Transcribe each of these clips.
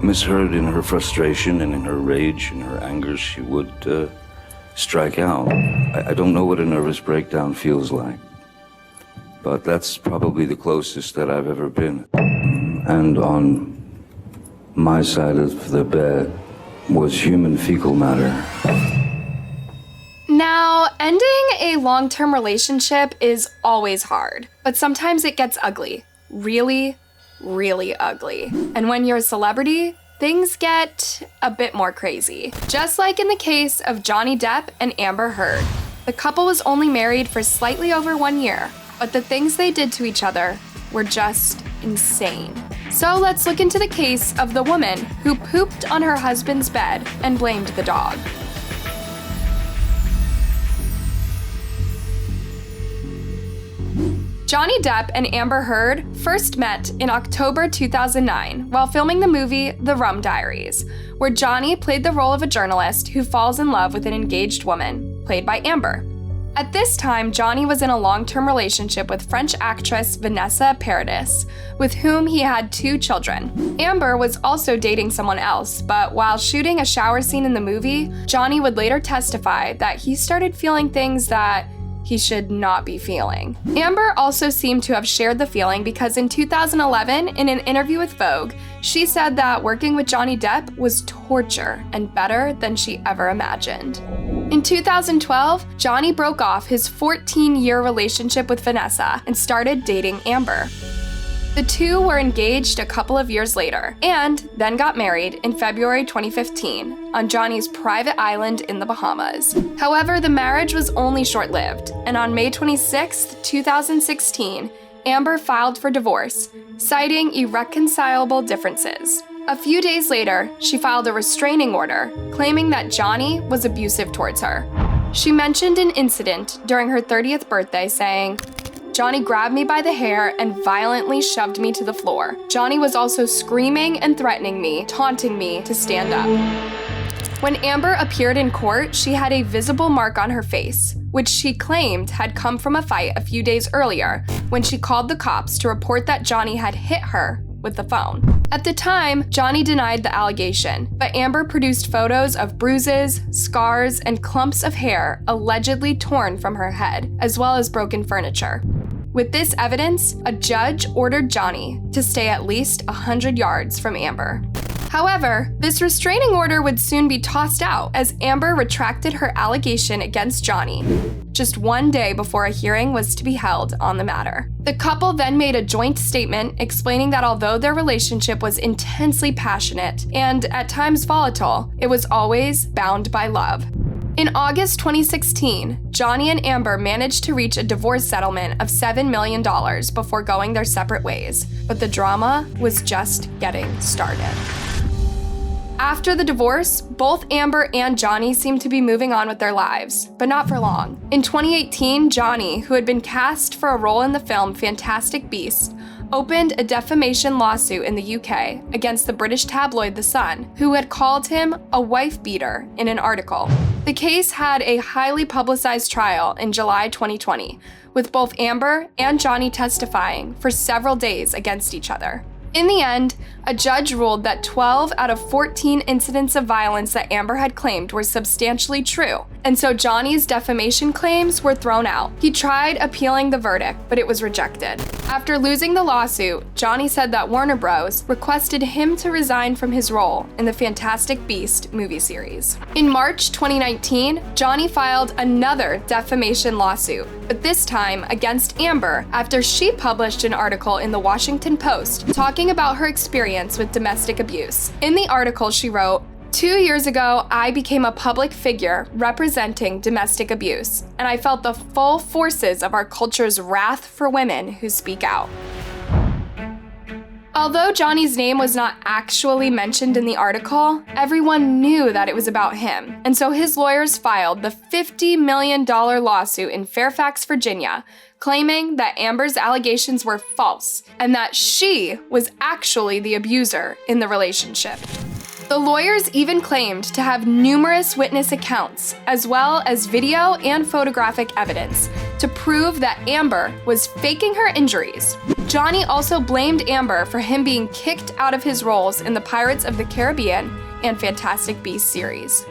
misheard in her frustration and in her rage and her anger, she would strike out. I don't know what a nervous breakdown feels like, but that's probably the closest that I've ever been. And on my side of the bed was human fecal matter. Now, ending a long-term relationship is always hard, but sometimes it gets ugly. Really, really ugly. And when you're a celebrity, things get a bit more crazy. Just like in the case of Johnny Depp and Amber Heard. The couple was only married for slightly over 1 year, but the things they did to each other were just insane. So let's look into the case of the woman who pooped on her husband's bed and blamed the dog. Johnny Depp and Amber Heard first met in October 2009 while filming the movie The Rum Diaries, where Johnny played the role of a journalist who falls in love with an engaged woman, played by Amber. At this time, Johnny was in a long-term relationship with French actress Vanessa Paradis, with whom he had 2 children. Amber was also dating someone else, but while shooting a shower scene in the movie, Johnny would later testify that he started feeling things that he should not be feeling. Amber also seemed to have shared the feeling because in 2011, in an interview with Vogue, she said that working with Johnny Depp was torture and better than she ever imagined. In 2012, Johnny broke off his 14-year relationship with Vanessa and started dating Amber. The two were engaged a couple of years later, and then got married in February 2015 on Johnny's private island in the Bahamas. However, the marriage was only short-lived, and on May 26, 2016, Amber filed for divorce, citing irreconcilable differences. A few days later, she filed a restraining order, claiming that Johnny was abusive towards her. She mentioned an incident during her 30th birthday, saying, "Johnny grabbed me by the hair and violently shoved me to the floor. Johnny was also screaming and threatening me, taunting me to stand up." When Amber appeared in court, she had a visible mark on her face, which she claimed had come from a fight a few days earlier when she called the cops to report that Johnny had hit her with the phone. At the time, Johnny denied the allegation, but Amber produced photos of bruises, scars, and clumps of hair allegedly torn from her head, as well as broken furniture. With this evidence, a judge ordered Johnny to stay at least 100 yards from Amber. However, this restraining order would soon be tossed out as Amber retracted her allegation against Johnny, just 1 day before a hearing was to be held on the matter. The couple then made a joint statement explaining that although their relationship was intensely passionate and at times volatile, it was always bound by love. In August 2016, Johnny and Amber managed to reach a divorce settlement of $7 million before going their separate ways, but the drama was just getting started. After the divorce, both Amber and Johnny seemed to be moving on with their lives, but not for long. In 2018, Johnny, who had been cast for a role in the film Fantastic Beasts, opened a defamation lawsuit in the UK against the British tabloid The Sun, who had called him a wife-beater in an article. The case had a highly publicized trial in July 2020, with both Amber and Johnny testifying for several days against each other. In the end, a judge ruled that 12 out of 14 incidents of violence that Amber had claimed were substantially true, and so Johnny's defamation claims were thrown out. He tried appealing the verdict, but it was rejected. After losing the lawsuit, Johnny said that Warner Bros. Requested him to resign from his role in the Fantastic Beasts movie series. In March 2019, Johnny filed another defamation lawsuit, but this time against Amber after she published an article in the Washington Post talking about her experience with domestic abuse. In the article, she wrote, "2 years ago, I became a public figure representing domestic abuse, and I felt the full forces of our culture's wrath for women who speak out." Although Johnny's name was not actually mentioned in the article, everyone knew that it was about him, and so his lawyers filed the $50 million lawsuit in Fairfax, Virginia, claiming that Amber's allegations were false and that she was actually the abuser in the relationship. The lawyers even claimed to have numerous witness accounts, as well as video and photographic evidence, to prove that Amber was faking her injuries. Johnny also blamed Amber for him being kicked out of his roles in the Pirates of the Caribbean and Fantastic Beasts series.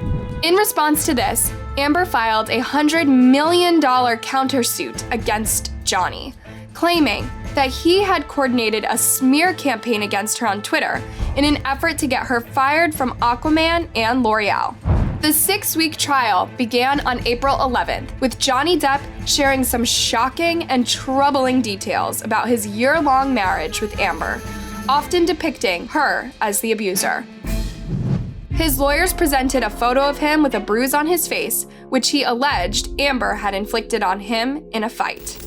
In response to this, Amber filed a $100 million countersuit against Johnny, claiming that he had coordinated a smear campaign against her on Twitter in an effort to get her fired from Aquaman and L'Oreal. The 6-week trial began on April 11th, with Johnny Depp sharing some shocking and troubling details about his year-long marriage with Amber, often depicting her as the abuser. His lawyers presented a photo of him with a bruise on his face, which he alleged Amber had inflicted on him in a fight.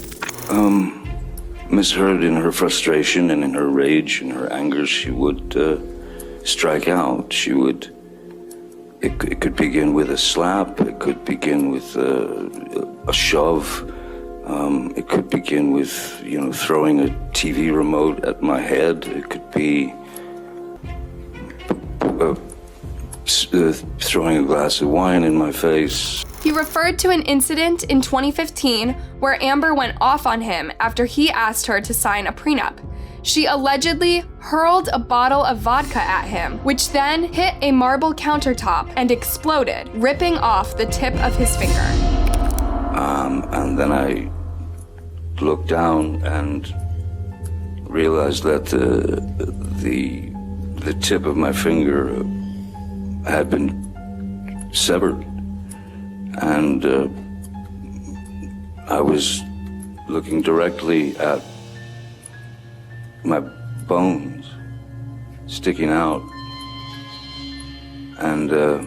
Miss Heard, in her frustration and in her rage and her anger, she would strike out. She would. It could begin with a slap. It could begin with a shove. It could begin with, throwing a TV remote at my head. It could be throwing a glass of wine in my face. He referred to an incident in 2015 where Amber went off on him after he asked her to sign a prenup. She allegedly hurled a bottle of vodka at him, which then hit a marble countertop and exploded, ripping off the tip of his finger. And then I looked down and realized that the tip of my finger had been severed. And I was looking directly at my bones sticking out, and the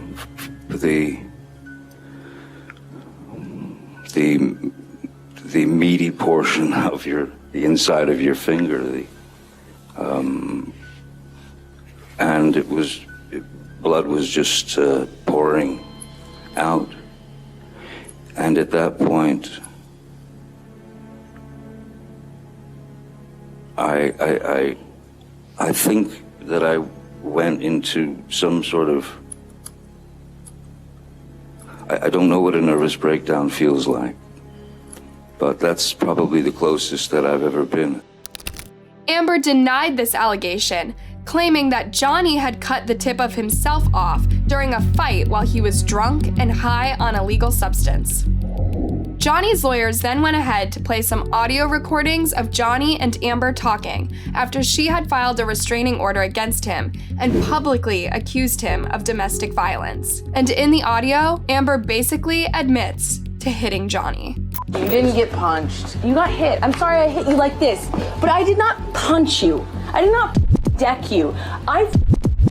meaty portion of the inside of your finger, and blood was just pouring out. And at that point, I think that I went into some sort of, I don't know what a nervous breakdown feels like, but that's probably the closest that I've ever been. Amber denied this allegation, claiming that Johnny had cut the tip of himself off during a fight while he was drunk and high on a illegal substance. Johnny's lawyers then went ahead to play some audio recordings of Johnny and Amber talking after she had filed a restraining order against him and publicly accused him of domestic violence. And in the audio, Amber basically admits to hitting Johnny. You didn't get punched. You got hit. I'm sorry I hit you like this, but I did not punch you. I did not deck you. I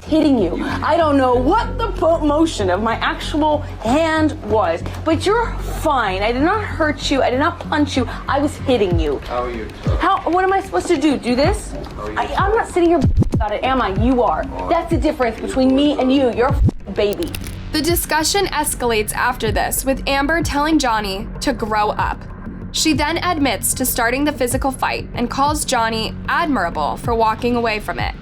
hitting you. I don't know what the motion of my actual hand was, but you're fine. I did not hurt you. I did not punch you. I was hitting you. How are you? What am I supposed to do? Do this? I'm not sitting here about it, am I? You are. That's the difference between me and you. You're a baby. The discussion escalates after this, with Amber telling Johnny to grow up. She then admits to starting the physical fight and calls Johnny admirable for walking away from it.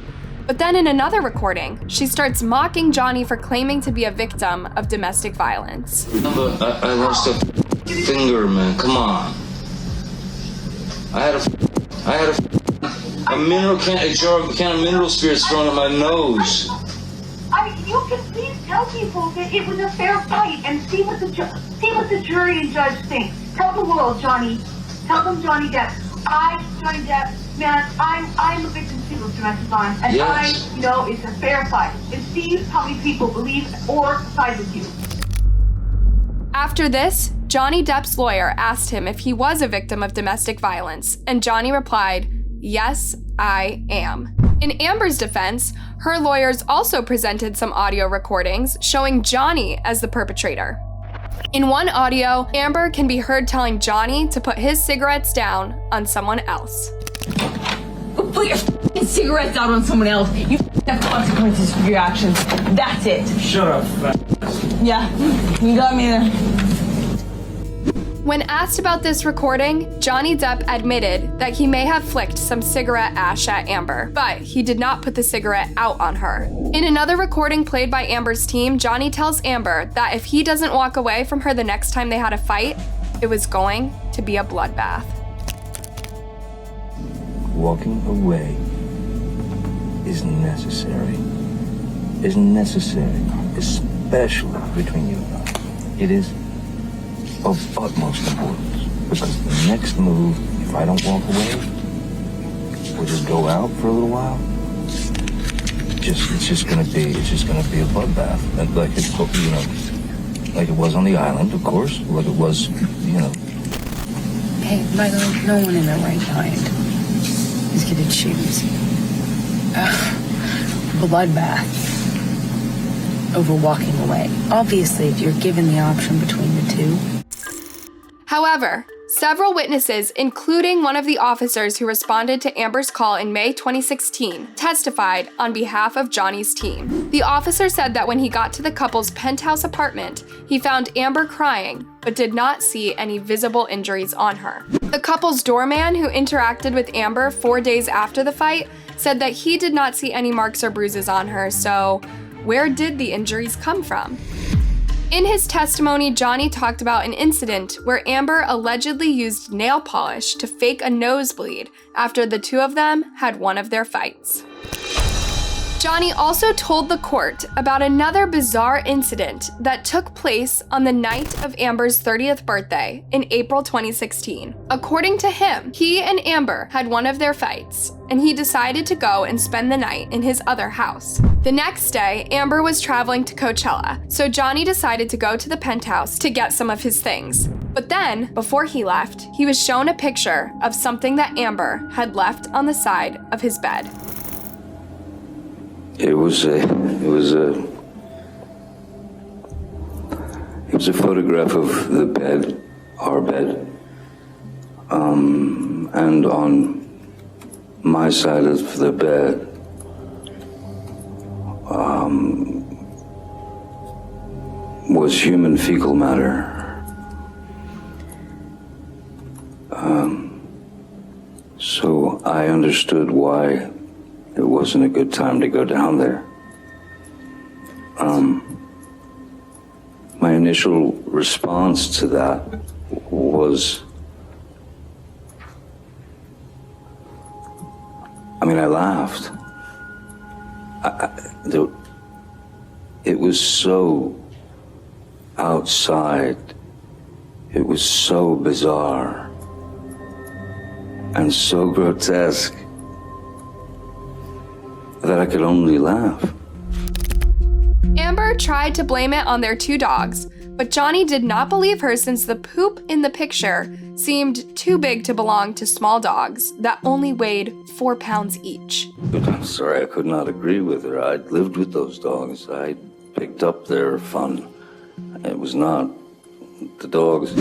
But then in another recording, she starts mocking Johnny for claiming to be a victim of domestic violence. I lost a finger, man. Come on. I had a mineral can of mineral spirits thrown at my nose. You can please tell people that it was a fair fight and see what the jury and judge think. Tell the world, Johnny. Tell them, Johnny Depp. Johnny Depp, man, I'm a victim too of domestic violence, and yes. I know it's a fair fight. And see how many people believe or side with you. After this, Johnny Depp's lawyer asked him if he was a victim of domestic violence, and Johnny replied, "Yes, I am." In Amber's defense, her lawyers also presented some audio recordings showing Johnny as the perpetrator. In one audio, Amber can be heard telling Johnny to put his cigarettes down on someone else. Go put your cigarettes out on someone else. You have consequences for your actions. That's it. Shut up, Yeah, you got me there. When asked about this recording, Johnny Depp admitted that he may have flicked some cigarette ash at Amber, but he did not put the cigarette out on her. In another recording played by Amber's team, Johnny tells Amber that if he doesn't walk away from her the next time they had a fight, it was going to be a bloodbath. Walking away is necessary. Is necessary, especially between you and I. It is of utmost importance, because the next move, if I don't walk away, or just go out for a little while, it's just gonna be a bloodbath, and like it was on the island, of course, like it was, Hey, Michael, no one in their right mind is gonna choose bloodbath over walking away. Obviously, if you're given the option between the two. However, several witnesses, including one of the officers who responded to Amber's call in May 2016, testified on behalf of Johnny's team. The officer said that when he got to the couple's penthouse apartment, he found Amber crying, but did not see any visible injuries on her. The couple's doorman, who interacted with Amber 4 days after the fight, said that he did not see any marks or bruises on her, so where did the injuries come from? In his testimony, Johnny talked about an incident where Amber allegedly used nail polish to fake a nosebleed after the two of them had one of their fights. Johnny also told the court about another bizarre incident that took place on the night of Amber's 30th birthday in April 2016. According to him, he and Amber had one of their fights, and he decided to go and spend the night in his other house. The next day, Amber was traveling to Coachella, so Johnny decided to go to the penthouse to get some of his things. But then, before he left, he was shown a picture of something that Amber had left on the side of his bed. It was a photograph of the bed, our bed, and on my side of the bed was human fecal matter. So I understood why it wasn't a good time to go down there. My initial response to that was, I laughed. It was so outside. It was so bizarre and so grotesque that I could only laugh. Amber tried to blame it on their two dogs, but Johnny did not believe her since the poop in the picture seemed too big to belong to small dogs that only weighed 4 pounds each. I'm sorry, I could not agree with her. I'd lived with those dogs. I picked up their fun. It was not the dogs.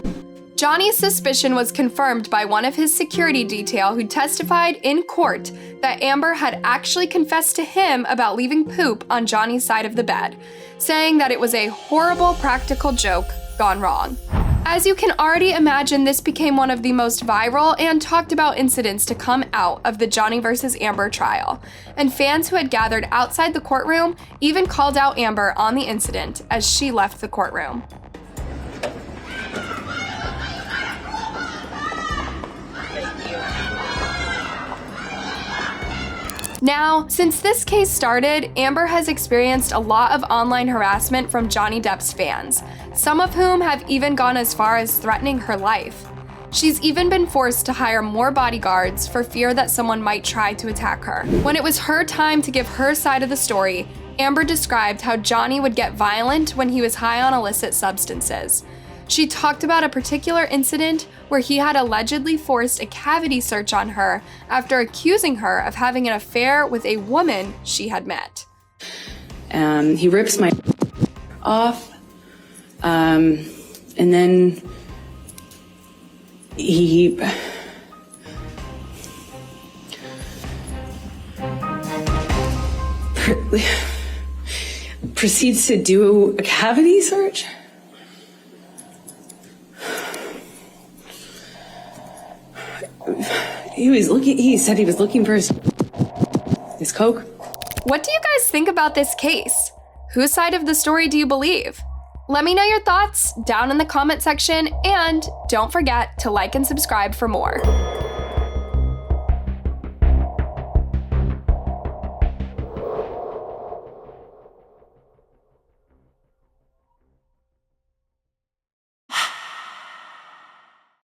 Johnny's suspicion was confirmed by one of his security detail who testified in court that Amber had actually confessed to him about leaving poop on Johnny's side of the bed, saying that it was a horrible practical joke gone wrong. As you can already imagine, this became one of the most viral and talked about incidents to come out of the Johnny versus Amber trial, and fans who had gathered outside the courtroom even called out Amber on the incident as she left the courtroom. Now, since this case started, Amber has experienced a lot of online harassment from Johnny Depp's fans, some of whom have even gone as far as threatening her life. She's even been forced to hire more bodyguards for fear that someone might try to attack her. When it was her time to give her side of the story, Amber described how Johnny would get violent when he was high on illicit substances. She talked about a particular incident where he had allegedly forced a cavity search on her after accusing her of having an affair with a woman she had met. He rips my off, and then he proceeds to do a cavity search. He said he was looking for his coke. What do you guys think about this case? Whose side of the story do you believe? Let me know your thoughts down in the comment section, and don't forget to like and subscribe for more.